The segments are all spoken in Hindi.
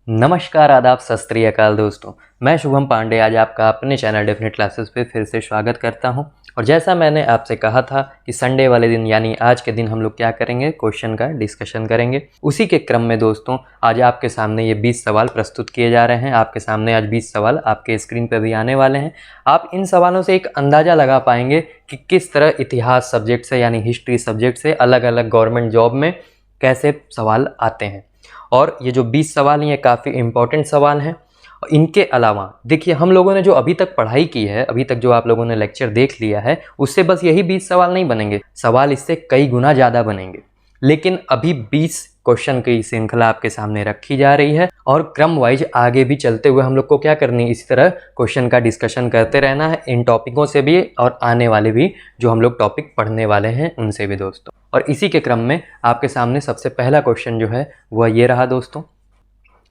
नमस्कार, आदाब, सत श्री अकाल दोस्तों। मैं शुभम पांडे आज आपका अपने चैनल डेफिनेट क्लासेस पे फिर से स्वागत करता हूं। और जैसा मैंने आपसे कहा था कि संडे वाले दिन यानी आज के दिन हम लोग क्या करेंगे, क्वेश्चन का डिस्कशन करेंगे। उसी के क्रम में दोस्तों आज आपके सामने ये 20 सवाल प्रस्तुत किए जा रहे हैं। आपके सामने आज 20 सवाल आपके स्क्रीन पर भी आने वाले हैं। आप इन सवालों से एक अंदाज़ा लगा पाएंगे कि किस तरह इतिहास सब्जेक्ट से यानी हिस्ट्री सब्जेक्ट से अलग अलग गवर्नमेंट जॉब में कैसे सवाल आते हैं। और ये जो 20 सवाल हैं ये काफ़ी इम्पोर्टेंट सवाल हैं। इनके अलावा देखिए, हम लोगों ने जो अभी तक पढ़ाई की है, अभी तक जो आप लोगों ने लेक्चर देख लिया है, उससे बस यही 20 सवाल नहीं बनेंगे, सवाल इससे कई गुना ज़्यादा बनेंगे। लेकिन अभी 20 क्वेश्चन की श्रृंखला आपके सामने रखी जा रही है और क्रम वाइज आगे भी चलते हुए हम लोग को क्या करनी है, इसी तरह क्वेश्चन का डिस्कशन करते रहना है, इन टॉपिकों से भी और आने वाले भी जो हम लोग टॉपिक पढ़ने वाले हैं उनसे भी दोस्तों। और इसी के क्रम में आपके सामने सबसे पहला क्वेश्चन जो है वह ये रहा दोस्तों।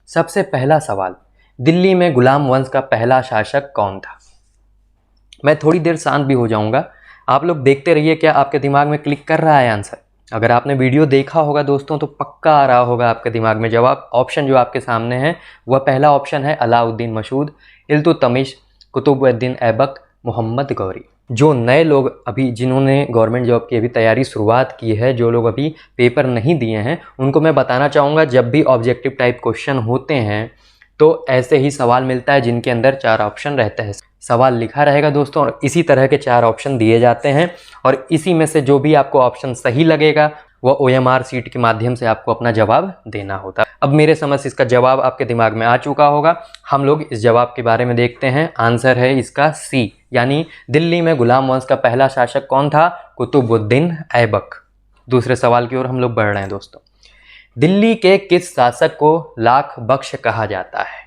सबसे पहला सवाल, दिल्ली में गुलाम वंश का पहला शासक कौन था? मैं थोड़ी देर शांत भी हो जाऊंगा, आप लोग देखते रहिए क्या आपके दिमाग में क्लिक कर रहा है आंसर। अगर आपने वीडियो देखा होगा दोस्तों तो पक्का आ रहा होगा आपके दिमाग में जवाब। ऑप्शन जो आपके सामने है वह पहला ऑप्शन है अलाउद्दीन मसूद, इल्तुतमिश, कुतुबुद्दीन ऐबक, मोहम्मद गौरी। जो नए लोग अभी जिन्होंने गवर्नमेंट जॉब की अभी तैयारी शुरुआत की है, जो लोग अभी पेपर नहीं दिए हैं, उनको मैं बताना चाहूँगा जब भी ऑब्जेक्टिव टाइप क्वेश्चन होते हैं तो ऐसे ही सवाल मिलता है जिनके अंदर 4 ऑप्शन रहते हैं। सवाल लिखा रहेगा दोस्तों और इसी तरह के 4 ऑप्शन दिए जाते हैं और इसी में से जो भी आपको ऑप्शन सही लगेगा वह OMR सीट के माध्यम से आपको अपना जवाब देना होता है। अब मेरे समझ इसका जवाब आपके दिमाग में आ चुका होगा। हम लोग इस जवाब के बारे में देखते हैं। आंसर है इसका सी, यानी दिल्ली में गुलाम वंश का पहला शासक कौन था? कुतुबुद्दीन ऐबक। दूसरे सवाल की ओर हम लोग बढ़ रहे हैं दोस्तों। दिल्ली के किस शासक को लाख बख्श कहा जाता है?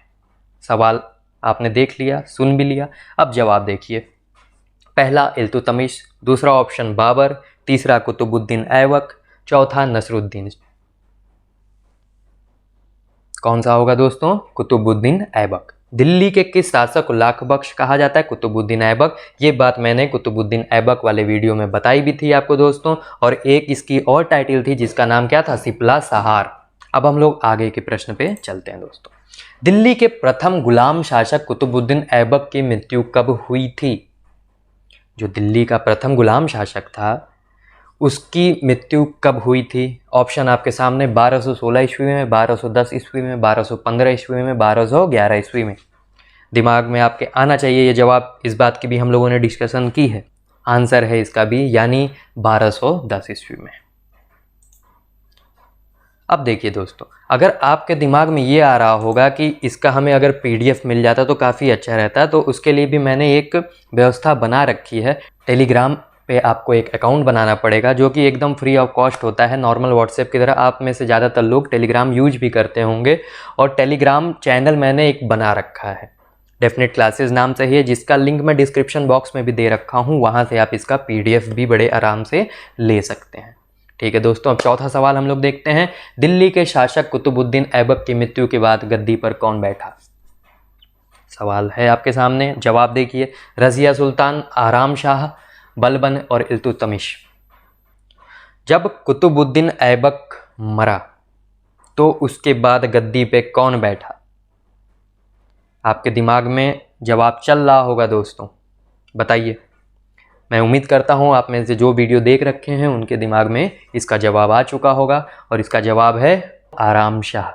सवाल आपने देख लिया, सुन भी लिया, अब जवाब देखिए। पहला इल्तुतमिश, दूसरा ऑप्शन बाबर, तीसरा कुतुबुद्दीन ऐबक, चौथा नसरुद्दीन। कौन सा होगा दोस्तों? कुतुबुद्दीन ऐबक। दिल्ली के किस शासक को लाख बख्श कहा जाता है? कुतुबुद्दीन ऐबक। ये बात मैंने कुतुबुद्दीन ऐबक वाले वीडियो में बताई भी थी आपको दोस्तों। और एक इसकी और टाइटल थी जिसका नाम क्या था? सिपला सहार। अब हम लोग आगे के प्रश्न पे चलते हैं दोस्तों। दिल्ली के प्रथम गुलाम शासक कुतुबुद्दीन ऐबक की मृत्यु कब हुई थी? जो दिल्ली का प्रथम गुलाम शासक था उसकी मृत्यु कब हुई थी? ऑप्शन आपके सामने 1216 ईस्वी में, 1210 ईस्वी में, 1215 ईस्वी में, 1211 ईस्वी में। दिमाग में आपके आना चाहिए ये जवाब। इस बात की भी हम लोगों ने डिस्कशन की है। आंसर है इसका भी, यानी 1210 ईस्वी में। अब देखिए दोस्तों, अगर आपके दिमाग में ये आ रहा होगा कि इसका हमें अगर PDF मिल जाता तो काफ़ी अच्छा रहता, तो उसके लिए भी मैंने एक व्यवस्था बना रखी है। टेलीग्राम पे आपको एक अकाउंट बनाना पड़ेगा जो कि एकदम फ्री ऑफ कॉस्ट होता है, नॉर्मल व्हाट्सएप की तरह। आप में से ज़्यादातर लोग टेलीग्राम यूज भी करते होंगे और टेलीग्राम चैनल मैंने एक बना रखा है, डेफिनेट क्लासेस नाम से ही है, जिसका लिंक मैं डिस्क्रिप्शन बॉक्स में भी दे रखा हूँ। वहाँ से आप इसका PDF भी बड़े आराम से ले सकते हैं। ठीक है दोस्तों, अब चौथा सवाल हम लोग देखते हैं। दिल्ली के शासक कुतुबुद्दीन ऐबक की मृत्यु के बाद गद्दी पर कौन बैठा? सवाल है आपके सामने, जवाब देखिए। रजिया सुल्तान, आराम शाह, बलबन और इल्तुतमिश। जब कुतुबुद्दीन ऐबक मरा तो उसके बाद गद्दी पे कौन बैठा? आपके दिमाग में जवाब चल रहा होगा दोस्तों, बताइए। मैं उम्मीद करता हूँ आप में से जो वीडियो देख रखे हैं उनके दिमाग में इसका जवाब आ चुका होगा और इसका जवाब है आराम शाह।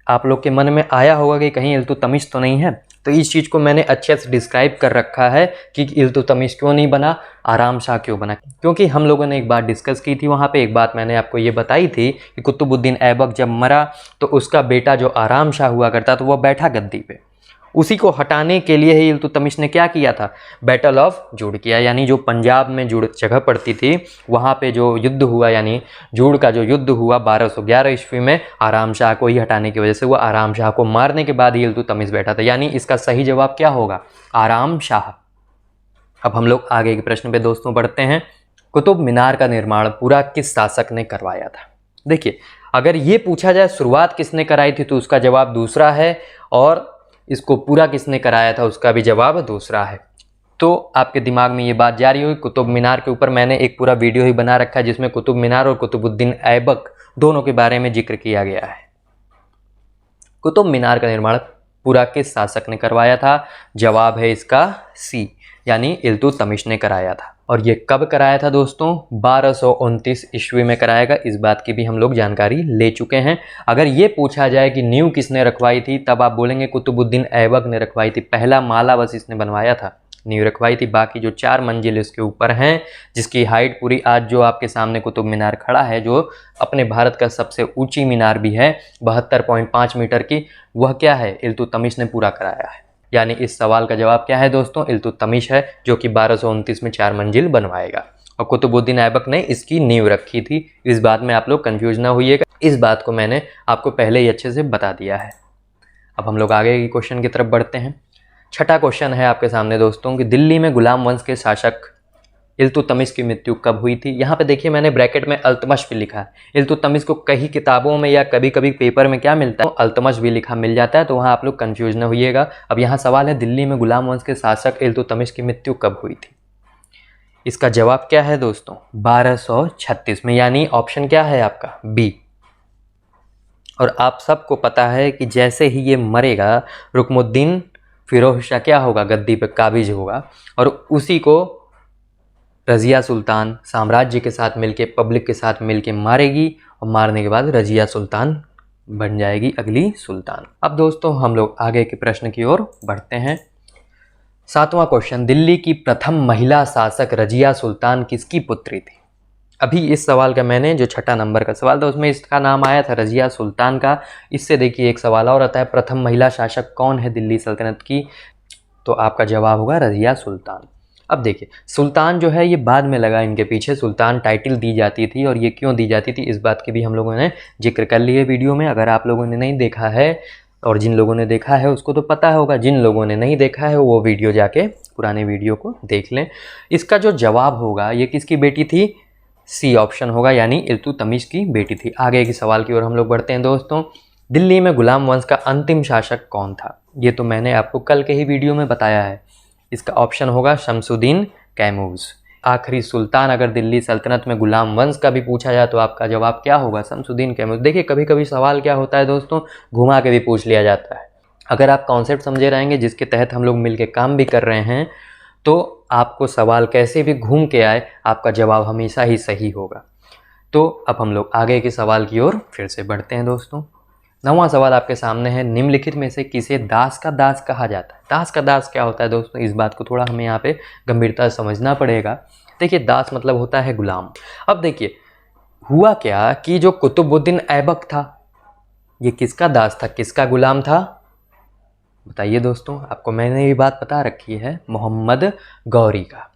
आप लोग के मन में आया होगा कि कहीं इल्तुतमिश तो नहीं है, तो इस चीज़ को मैंने अच्छे से डिस्क्राइब कर रखा है कि इल्तुतमिश क्यों नहीं बना, आराम शाह क्यों बना। क्योंकि हम लोगों ने एक बात डिस्कस की थी वहाँ पे, एक बात मैंने आपको ये बताई थी कि कुतुबुद्दीन ऐबक जब मरा तो उसका बेटा जो आराम शाह हुआ करता तो वह बैठा गद्दी पे। उसी को हटाने के लिए ही इल्तुतमिश ने क्या किया था? बैटल ऑफ जुड़ किया, यानी जो पंजाब में जुड़ जगह पड़ती थी वहाँ पे जो युद्ध हुआ, यानी जुड़ का जो युद्ध हुआ 1211 ईस्वी में, आराम शाह को ही हटाने की वजह से हुआ। आराम शाह को मारने के बाद ही इल्तुतमिश बैठा था, यानी इसका सही जवाब क्या होगा? आराम शाह। अब हम लोग आगे के प्रश्न पे दोस्तों बढ़ते हैं। कुतुब मीनार का निर्माण पूरा किस शासक ने करवाया था? देखिए, अगर ये पूछा जाए शुरुआत किसने कराई थी तो उसका जवाब दूसरा है, और इसको पूरा किसने कराया था उसका भी जवाब दूसरा है। तो आपके दिमाग में ये बात जारी हुई। कुतुब मीनार के ऊपर मैंने एक पूरा वीडियो ही बना रखा है जिसमें कुतुब मीनार और कुतुबुद्दीन ऐबक दोनों के बारे में जिक्र किया गया है। कुतुब मीनार का निर्माण पूरा किस शासक ने करवाया था? जवाब है इसका सी, यानी इल्तुतमिश ने कराया था। और ये कब कराया था दोस्तों? 1229 ईस्वी में कराएगा। इस बात की भी हम लोग जानकारी ले चुके हैं। अगर ये पूछा जाए कि नींव किसने रखवाई थी, तब आप बोलेंगे कुतुबुद्दीन ऐबक ने रखवाई थी। पहला माला बस इसने बनवाया था, नींव रखवाई थी। बाकी जो 4 मंजिल इसके ऊपर हैं, जिसकी हाइट पूरी, आज जो आपके सामने कुतुब मीनार खड़ा है, जो अपने भारत का सबसे ऊंची मीनार भी है 72.5 मीटर की, वह क्या है? इल्तुतमिश ने पूरा कराया है। यानी इस सवाल का जवाब क्या है दोस्तों? इल्तुतमिश है, जो कि 1229 में 4 मंजिल बनवाएगा। और कुतुबुद्दीन ऐबक ने इसकी नींव रखी थी। इस बात में आप लोग कंफ्यूज ना होइएगा, इस बात को मैंने आपको पहले ही अच्छे से बता दिया है। अब हम लोग आगे की क्वेश्चन की तरफ बढ़ते हैं। छठा क्वेश्चन है आपके सामने दोस्तों कि दिल्ली में गुलाम वंश के शासक इल्तुतमिश की मृत्यु कब हुई थी? यहाँ पे देखिए मैंने ब्रैकेट में अल्तमश भी लिखा है। इल्तुतमिश को कई किताबों में या कभी कभी पेपर में क्या मिलता है? अल्तमश भी लिखा मिल जाता है, तो वहाँ आप लोग कंफ्यूज न होइएगा। अब यहाँ सवाल है, दिल्ली में गुलाम वंश के शासक इल्तुतमिश की मृत्यु कब हुई थी? इसका जवाब क्या है दोस्तों? 1236 में, यानी ऑप्शन क्या है आपका? बी। और आप सबको पता है कि जैसे ही ये मरेगा, रुकनुद्दीन फिरोज शाह क्या होगा? गद्दी पे काबिज होगा, और उसी को रज़िया सुल्तान साम्राज्य के साथ मिलके, पब्लिक के साथ मिलके मारेगी, और मारने के बाद रज़िया सुल्तान बन जाएगी अगली सुल्तान। अब दोस्तों हम लोग आगे के प्रश्न की ओर बढ़ते हैं। 7वां क्वेश्चन, दिल्ली की प्रथम महिला शासक रज़िया सुल्तान किसकी पुत्री थी? अभी इस सवाल का मैंने जो 6ठा नंबर का सवाल था उसमें इसका नाम आया था रज़िया सुल्तान का। इससे देखिए एक सवाल और आता है, प्रथम महिला शासक कौन है दिल्ली सल्तनत की? तो आपका जवाब होगा रज़िया सुल्तान। अब देखिए सुल्तान जो है ये बाद में लगा इनके पीछे, सुल्तान टाइटल दी जाती थी, और ये क्यों दी जाती थी इस बात की भी हम लोगों ने जिक्र कर लिए वीडियो में। अगर आप लोगों ने नहीं देखा है, और जिन लोगों ने देखा है उसको तो पता होगा, जिन लोगों ने नहीं देखा है वो वीडियो जाके पुराने वीडियो को देख लें। इसका जो जवाब होगा, ये किसकी बेटी थी? सी ऑप्शन होगा, यानी इल्तुतमिश की बेटी थी। आगे के सवाल की ओर हम लोग बढ़ते हैं दोस्तों। दिल्ली में गुलाम वंश का अंतिम शासक कौन था? ये तो मैंने आपको कल के ही वीडियो में बताया है। इसका ऑप्शन होगा शमसुद्दीन कैमूज। आखिरी सुल्तान अगर दिल्ली सल्तनत में गुलाम वंश का भी पूछा जाए तो आपका जवाब क्या होगा? शमसुद्दीन कैमूज। देखिए कभी कभी सवाल क्या होता है दोस्तों, घुमा के भी पूछ लिया जाता है। अगर आप कॉन्सेप्ट समझे रहेंगे जिसके तहत हम लोग मिलके काम भी कर रहे हैं, तो आपको सवाल कैसे भी घूम के आए, आपका जवाब हमेशा ही सही होगा। तो अब हम लोग आगे के सवाल की ओर फिर से बढ़ते हैं दोस्तों। 9वां सवाल आपके सामने है, निम्नलिखित में से किसे दास का दास कहा जाता है? दास का दास क्या होता है दोस्तों? इस बात को थोड़ा हमें यहाँ पे गंभीरता से समझना पड़ेगा। देखिए दास मतलब होता है गुलाम। अब देखिए हुआ क्या कि जो कुतुबुद्दीन ऐबक था, ये किसका दास था, किसका गुलाम था? बताइए दोस्तों, आपको मैंने ये बात बता रखी है, मोहम्मद गौरी का।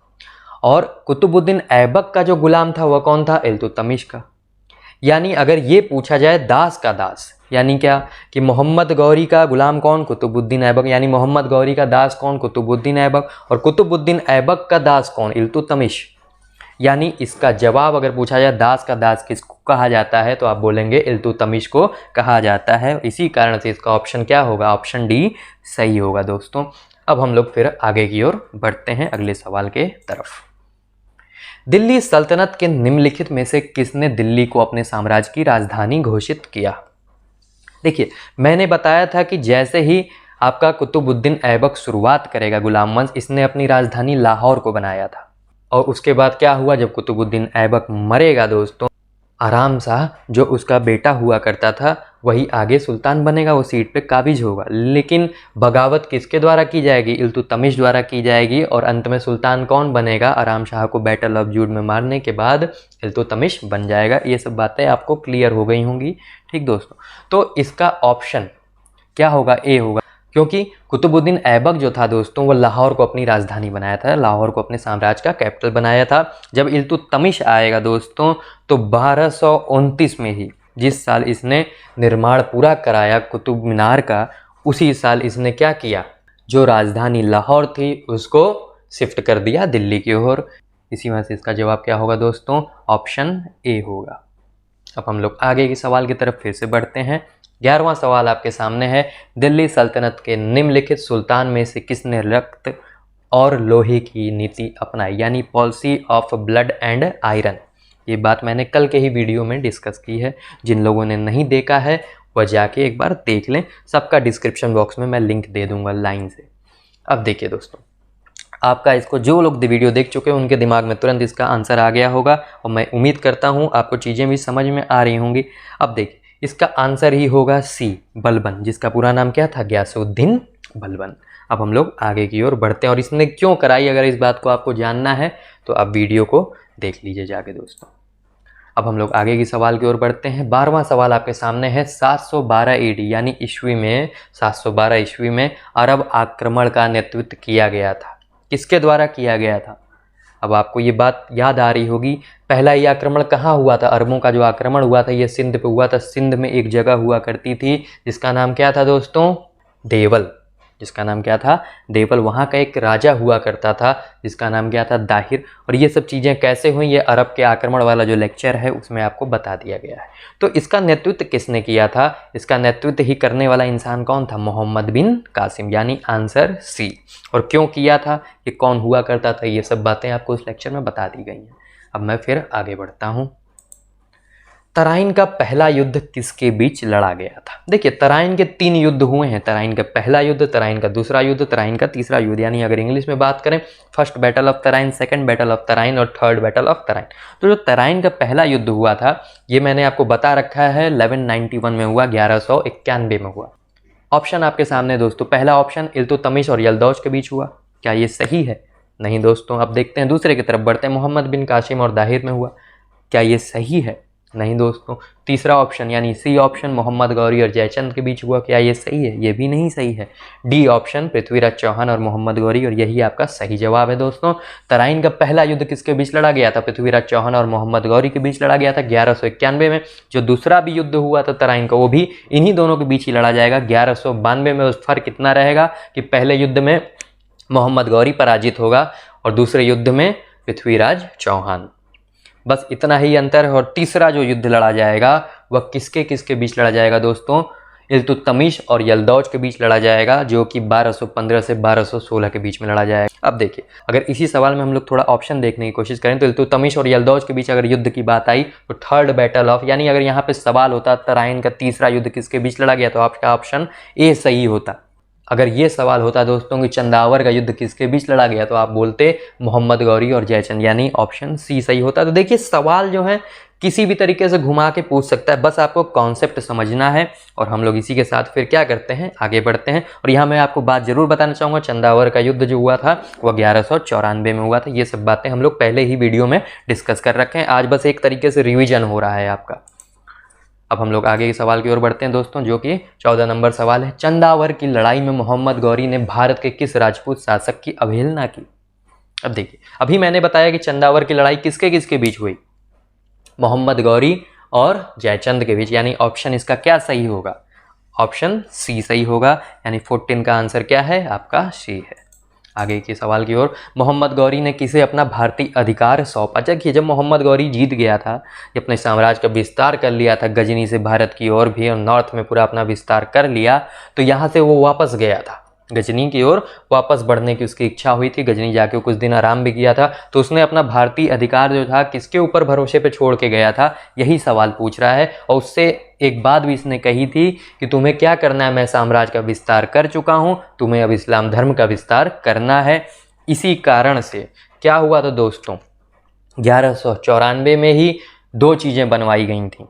और कुतुबुद्दीन ऐबक का जो गुलाम था वह कौन था? इल्तुतमिश का। यानी अगर ये पूछा जाए दास का दास, यानी क्या कि मोहम्मद गौरी का गुलाम कौन? कुतुबुद्दीन ऐबक। यानी मोहम्मद गौरी का दास कौन? कुतुबुद्दीन ऐबक। और कुतुबुद्दीन ऐबक का दास कौन? इल्तुतमिश। यानी इसका जवाब अगर पूछा जाए दास का दास किसको कहा जाता है, तो आप बोलेंगे इल्तुतमिश को कहा जाता है। इसी कारण से इसका ऑप्शन क्या होगा? ऑप्शन डी सही होगा दोस्तों। अब हम लोग फिर आगे की ओर बढ़ते हैं अगले सवाल के तरफ। दिल्ली सल्तनत के निम्नलिखित में से किसने दिल्ली को अपने साम्राज्य की राजधानी घोषित किया? देखिए मैंने बताया था कि जैसे ही आपका कुतुबुद्दीन ऐबक शुरुआत करेगा गुलाम वंश, इसने अपनी राजधानी लाहौर को बनाया था। और उसके बाद क्या हुआ, जब कुतुबुद्दीन ऐबक मरेगा दोस्तों, आराम शाह जो उसका बेटा हुआ करता था वही आगे सुल्तान बनेगा, वो सीट पे काबिज होगा। लेकिन बगावत किसके द्वारा की जाएगी? इल्तुतमिश द्वारा की जाएगी। और अंत में सुल्तान कौन बनेगा? आराम शाह को बैटल ऑफ जूड में मारने के बाद इल्तुतमिश बन जाएगा। ये सब बातें आपको क्लियर हो गई होंगी, ठीक दोस्तों। तो इसका ऑप्शन क्या होगा? ए होगा, क्योंकि कुतुबुद्दीन ऐबक जो था दोस्तों वो लाहौर को अपनी राजधानी बनाया था, लाहौर को अपने साम्राज्य का कैपिटल बनाया था। जब इल्तुतमिश आएगा दोस्तों तो 1229 में ही, जिस साल इसने निर्माण पूरा कराया कुतुब मीनार का, उसी साल इसने क्या किया, जो राजधानी लाहौर थी उसको शिफ्ट कर दिया दिल्ली की ओर। इसी वजह से इसका जवाब क्या होगा दोस्तों? ऑप्शन ए होगा। अब हम लोग आगे के सवाल की तरफ फिर से बढ़ते हैं। 11वां सवाल आपके सामने है, दिल्ली सल्तनत के निम्नलिखित सुल्तान में से किसने रक्त और लोहे की नीति अपनाई? यानी policy of blood and iron. ये बात मैंने कल के ही वीडियो में डिस्कस की है, जिन लोगों ने नहीं देखा है वह जाके एक बार देख लें। सबका डिस्क्रिप्शन बॉक्स में मैं लिंक दे दूंगा लाइन से। अब देखिए दोस्तों, आपका इसको जो लोग वीडियो देख चुके हैं उनके दिमाग में तुरंत इसका आंसर आ गया होगा और मैं उम्मीद करता हूँ आपको चीज़ें भी समझ में आ रही होंगी। अब देखिए, इसका आंसर ही होगा सी, बलबन, जिसका पूरा नाम क्या था, गयासुद्दीन बलबन। अब हम लोग आगे की ओर बढ़ते हैं और इसने क्यों कराई, अगर इस बात को आपको जानना है तो आप वीडियो को देख लीजिए जाके दोस्तों। अब हम लोग आगे की सवाल की ओर बढ़ते हैं। 12वां सवाल आपके सामने है। 712 ईडी यानी ईस्वी में, 712 ईस्वी में अरब आक्रमण का नेतृत्व किया गया था। किसके द्वारा किया गया था? अब आपको ये बात याद आ रही होगी, पहला ये आक्रमण कहाँ हुआ था? अरबों का जो आक्रमण हुआ था ये सिंध पे हुआ था। सिंध में एक जगह हुआ करती थी जिसका नाम क्या था दोस्तों? देवल। जिसका नाम क्या था? देवल। वहाँ का एक राजा हुआ करता था जिसका नाम क्या था? दाहिर। और ये सब चीज़ें कैसे हुई, ये अरब के आक्रमण वाला जो लेक्चर है उसमें आपको बता दिया गया है। तो इसका नेतृत्व किसने किया था? इसका नेतृत्व ही करने वाला इंसान कौन था? मोहम्मद बिन कासिम, यानी आंसर सी। और क्यों किया था, ये कौन हुआ करता था, ये सब बातें आपको उस लेक्चर में बता दी गई हैं। अब मैं फिर आगे बढ़ता हूँ। तराइन का पहला युद्ध किसके बीच लड़ा गया था? देखिए, तराइन के 3 युद्ध हुए हैं। तराइन का पहला युद्ध, तराइन का दूसरा युद्ध, तराइन का तीसरा युद्ध, यानी अगर इंग्लिश में बात करें, first battle of Tarain, second battle of Tarain और थर्ड बैटल ऑफ तराइन। तो जो तराइन का पहला युद्ध हुआ था ये मैंने आपको बता रखा है 1191 में हुआ, 1191 में हुआ। ऑप्शन आपके सामने दोस्तों, पहला ऑप्शन इल्तुतमिश और यल्दौज के बीच हुआ। क्या ये सही है? नहीं दोस्तों। अब देखते हैं दूसरे की तरफ बढ़ते हैं, मोहम्मद बिन कासिम और दाहिर में हुआ। क्या ये सही है? नहीं दोस्तों। तीसरा ऑप्शन यानी सी ऑप्शन, मोहम्मद गौरी और जयचंद के बीच हुआ। क्या ये सही है? ये भी नहीं सही है। डी ऑप्शन, पृथ्वीराज चौहान और मोहम्मद गौरी, और यही आपका सही जवाब है दोस्तों। तराइन का पहला युद्ध किसके बीच लड़ा गया था? पृथ्वीराज चौहान और मोहम्मद गौरी के बीच लड़ा गया था 1191 में। जो दूसरा भी युद्ध हुआ था तराइन का, वो भी इन्हीं दोनों के बीच ही लड़ा जाएगा 1192 में। उस फर्क इतना रहेगा कि पहले युद्ध में मोहम्मद गौरी पराजित होगा और दूसरे युद्ध में पृथ्वीराज चौहान। बस इतना ही अंतर है। और तीसरा जो युद्ध लड़ा जाएगा वह किसके किसके बीच लड़ा जाएगा दोस्तों? इल्तुतमिश और यल्दौज के बीच लड़ा जाएगा, जो कि 1215 से 1216 के बीच में लड़ा जाएगा। अब देखिए, अगर इसी सवाल में हम लोग थोड़ा ऑप्शन देखने की कोशिश करें तो इल्तुतमिश और यल्दौज के बीच अगर युद्ध की बात आई तो थर्ड बैटल ऑफ, यानी अगर यहाँ पे सवाल होता तराइन का तीसरा युद्ध किसके बीच लड़ा गया तो आपका ऑप्शन ए सही होता। अगर ये सवाल होता दोस्तों कि चंदावर का युद्ध किसके बीच लड़ा गया तो आप बोलते मोहम्मद गौरी और जयचंद, यानी ऑप्शन सी सही होता। तो देखिए, सवाल जो है किसी भी तरीके से घुमा के पूछ सकता है, बस आपको कॉन्सेप्ट समझना है। और हम लोग इसी के साथ फिर क्या करते हैं, आगे बढ़ते हैं। और यहाँ मैं आपको बात जरूर बताना चाहूँगा, चंदावर का युद्ध जो हुआ था वह 1194 में हुआ था। ये सब बातें हम लोग पहले ही वीडियो में डिस्कस कर रखे हैं, आज बस एक तरीके से रिविजन हो रहा है आपका। अब हम लोग आगे के सवाल की ओर बढ़ते हैं दोस्तों, जो कि 14 नंबर सवाल है। चंदावर की लड़ाई में मोहम्मद गौरी ने भारत के किस राजपूत शासक की अवहेलना की? अब देखिए, अभी मैंने बताया कि चंदावर की लड़ाई किसके किसके बीच हुई? मोहम्मद गौरी और जयचंद के बीच, यानी ऑप्शन इसका क्या सही होगा? ऑप्शन सी सही होगा, यानी 14 का आंसर क्या है आपका? सी है। आगे के सवाल की ओर, मोहम्मद गौरी ने किसे अपना भारतीय अधिकार सौंपा? देखिए, जब मोहम्मद गौरी जीत गया था, अपने साम्राज्य का विस्तार कर लिया था गजनी से भारत की ओर भी और नॉर्थ में पूरा अपना विस्तार कर लिया, तो यहाँ से वो वापस गया था गजनी की ओर, वापस बढ़ने की उसकी इच्छा हुई थी। गजनी जाके कुछ दिन आराम भी किया था, तो उसने अपना भारतीय अधिकार जो था किसके ऊपर भरोसे पे छोड़ के गया था, यही सवाल पूछ रहा है। और उससे एक बात भी इसने कही थी कि तुम्हें क्या करना है, मैं साम्राज्य का विस्तार कर चुका हूँ, तुम्हें अब इस्लाम धर्म का विस्तार करना है। इसी कारण से क्या हुआ था दोस्तों, 1194 में ही 2 चीज़ें बनवाई गई थी।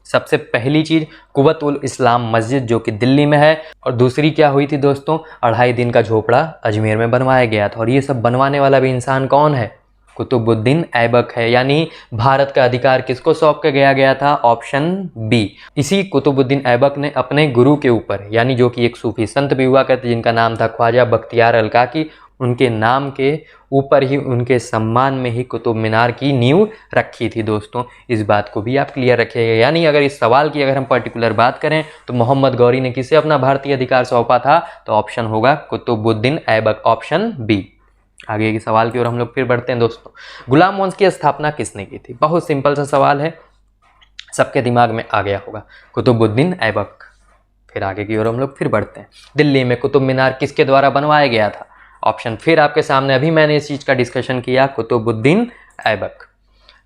सबसे पहली चीज़ कुव्वत उल इस्लाम मस्जिद जो कि दिल्ली में है, और दूसरी क्या हुई थी दोस्तों, 2.5 दिन का झोपड़ा अजमेर में बनवाया गया था। और ये सब बनवाने वाला भी इंसान कौन है? कुतुबुद्दीन ऐबक है। यानी भारत का अधिकार किसको सौंप के गया था? Option B. इसी कुतुबुद्दीन ऐबक ने अपने गुरु के ऊपर, यानी जो कि एक सूफी संत भी हुआ करते जिनका नाम था ख्वाजा बख्तियार अलकाकी, उनके नाम के ऊपर ही, उनके सम्मान में ही कुतुब मीनार की नींव रखी थी दोस्तों। इस बात को भी आप क्लियर रखिएगा। यानी अगर इस सवाल की अगर हम पर्टिकुलर बात करें तो मोहम्मद गौरी ने किसे अपना भारतीय अधिकार सौंपा था, तो ऑप्शन होगा कुतुबुद्दीन ऐबक, ऑप्शन बी। आगे के सवाल की ओर हम लोग फिर बढ़ते हैं दोस्तों। गुलाम वंश की स्थापना किसने की थी? बहुत सिंपल सा सवाल है, सबके दिमाग में आ गया होगा, कुतुबुद्दीन ऐबक। फिर आगे की ओर हम लोग फिर बढ़ते हैं। दिल्ली में कुतुब मीनार किसके द्वारा बनवाया गया था? ऑप्शन फिर आपके सामने, अभी मैंने इस चीज का डिस्कशन किया, कुतुबुद्दीन ऐबक।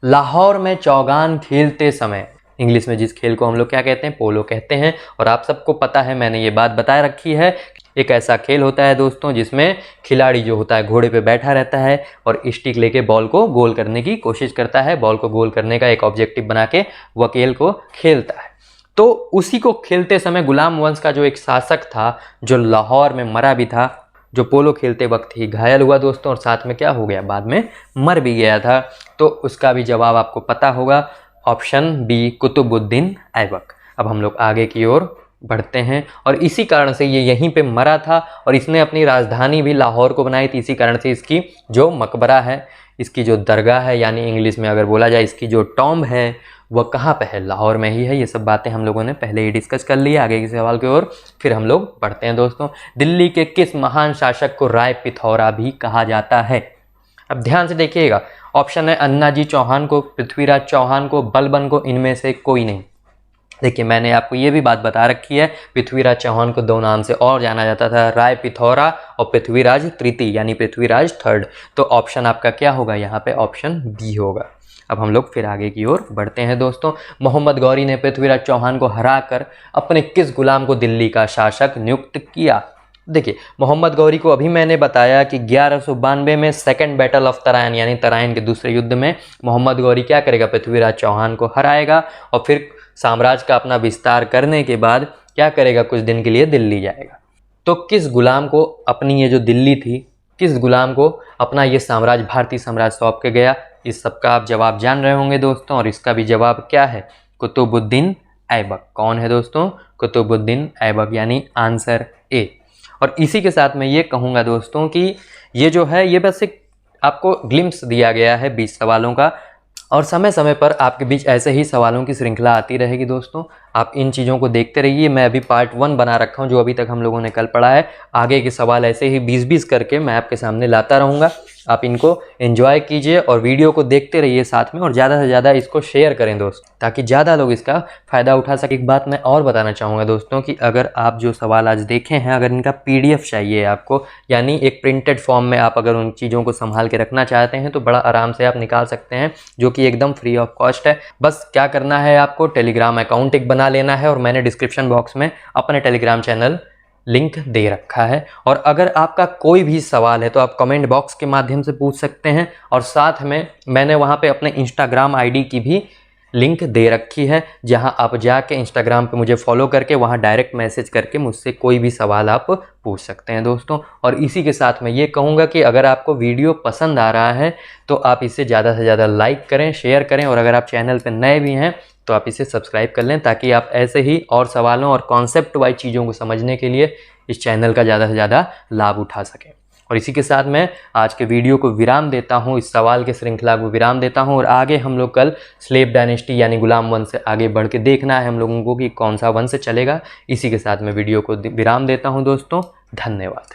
लाहौर में चौगान खेलते समय इंग्लिश में जिस खेल को हम लोग क्या कहते हैं, पोलो कहते हैं। और आप सबको पता है, मैंने ये बात बता रखी है, एक ऐसा खेल होता है दोस्तों जिसमें खिलाड़ी जो होता है घोड़े पे बैठा रहता है और स्टिक लेके बॉल को गोल करने की कोशिश करता है, बॉल को गोल करने का एक ऑब्जेक्टिव बना के वह खेल को खेलता है। तो उसी को खेलते समय गुलाम वंश का जो एक शासक था, जो लाहौर में मरा भी था, जो पोलो खेलते वक्त ही घायल हुआ दोस्तों, और साथ में क्या हो गया, बाद में मर भी गया था। तो उसका भी जवाब आपको पता होगा, ऑप्शन बी, कुतुबुद्दीन ऐबक। अब हम लोग आगे की ओर बढ़ते हैं, और इसी कारण से ये यहीं पे मरा था और इसने अपनी राजधानी भी लाहौर को बनाई थी। इसी कारण से इसकी जो मकबरा है, इसकी जो दरगाह है, यानी इंग्लिश में अगर बोला जाए इसकी जो टॉम्ब है, वह कहाँ पे है, लाहौर में ही है। ये सब बातें हम लोगों ने पहले ही डिस्कस कर ली। आगे के सवाल की ओर फिर हम लोग बढ़ते हैं दोस्तों। दिल्ली के किस महान शासक को राय पिथौरा भी कहा जाता है? अब ध्यान से देखिएगा, ऑप्शन है अन्नाजी चौहान को, पृथ्वीराज चौहान को, बलबन को, इनमें से कोई नहीं। देखिए, मैंने आपको ये भी बात बता रखी है, पृथ्वीराज चौहान को 2 नाम से और जाना जाता था, राय पिथौरा और पृथ्वीराज तृतीय यानी पृथ्वीराज थर्ड। तो ऑप्शन आपका क्या होगा यहाँ पे, ऑप्शन बी होगा। अब हम लोग फिर आगे की ओर बढ़ते हैं दोस्तों। मोहम्मद गौरी ने पृथ्वीराज चौहान को हराकर अपने किस गुलाम को दिल्ली का शासक नियुक्त किया? देखिए, मोहम्मद गौरी को अभी मैंने बताया कि 1192 में सेकंड बैटल ऑफ तराइन यानी तराइन के दूसरे युद्ध में मोहम्मद गौरी क्या करेगा, पृथ्वीराज चौहान को हराएगा और फिर साम्राज्य का अपना विस्तार करने के बाद क्या करेगा, कुछ दिन के लिए दिल्ली जाएगा। तो किस गुलाम को अपनी ये जो दिल्ली थी, किस गुलाम को अपना ये साम्राज्य, भारतीय साम्राज्य सौंप के गया? इस सब का आप जवाब जान रहे होंगे दोस्तों, और इसका भी जवाब क्या है, कुतुबुद्दीन ऐबक। कौन है दोस्तों, कुतुबुद्दीन ऐबक, यानी आंसर ए। और इसी के साथ मैं ये कहूँगा दोस्तों कि ये जो है, ये बस एक आपको ग्लिम्स दिया गया है 20 सवालों का, और समय समय पर आपके बीच ऐसे ही सवालों की श्रृंखला आती रहेगी दोस्तों। आप इन चीज़ों को देखते रहिए। मैं अभी पार्ट 1 बना रखा हूँ जो अभी तक हम लोगों ने कल पढ़ा है। आगे के सवाल ऐसे ही 20-20 करके मैं आपके सामने लाता रहूँगा। आप इनको एंजॉय कीजिए और वीडियो को देखते रहिए साथ में, और ज़्यादा से ज़्यादा इसको शेयर करें दोस्त, ताकि ज़्यादा लोग इसका फ़ायदा उठा सकें। एक बात मैं और बताना चाहूँगा दोस्तों कि अगर आप जो सवाल आज देखे हैं, अगर इनका PDF चाहिए आपको, यानी एक प्रिंटेड फॉर्म में आप अगर उन चीज़ों को संभाल के रखना चाहते हैं, तो बड़ा आराम से आप निकाल सकते हैं, जो कि एकदम फ्री ऑफ कॉस्ट है। बस क्या करना है, आपको टेलीग्राम अकाउंट एक बना लेना है, और मैंने डिस्क्रिप्शन बॉक्स में अपने टेलीग्राम चैनल लिंक दे रखा है। और अगर आपका कोई भी सवाल है तो आप कमेंट बॉक्स के माध्यम से पूछ सकते हैं, और साथ में मैंने वहाँ पे अपने इंस्टाग्राम ID की भी लिंक दे रखी है, जहां आप जाके इंस्टाग्राम पे मुझे फॉलो करके वहां डायरेक्ट मैसेज करके मुझसे कोई भी सवाल आप पूछ सकते हैं दोस्तों। और इसी के साथ मैं ये कहूँगा कि अगर आपको वीडियो पसंद आ रहा है तो आप इसे ज़्यादा से ज़्यादा लाइक करें, शेयर करें, और अगर आप चैनल पर नए भी हैं तो आप इसे सब्सक्राइब कर लें, ताकि आप ऐसे ही और सवालों और कॉन्सेप्ट वाइज चीज़ों को समझने के लिए इस चैनल का ज़्यादा से ज़्यादा लाभ उठा सकें। और इसी के साथ मैं आज के वीडियो को विराम देता हूं, इस सवाल के श्रृंखला को विराम देता हूं, और आगे हम लोग कल स्लेव डायनेस्टी यानी गुलाम वंश से आगे बढ़ के देखना है हम लोगों को कि कौन सा वंश चलेगा। इसी के साथ मैं वीडियो को विराम देता हूं दोस्तों, धन्यवाद।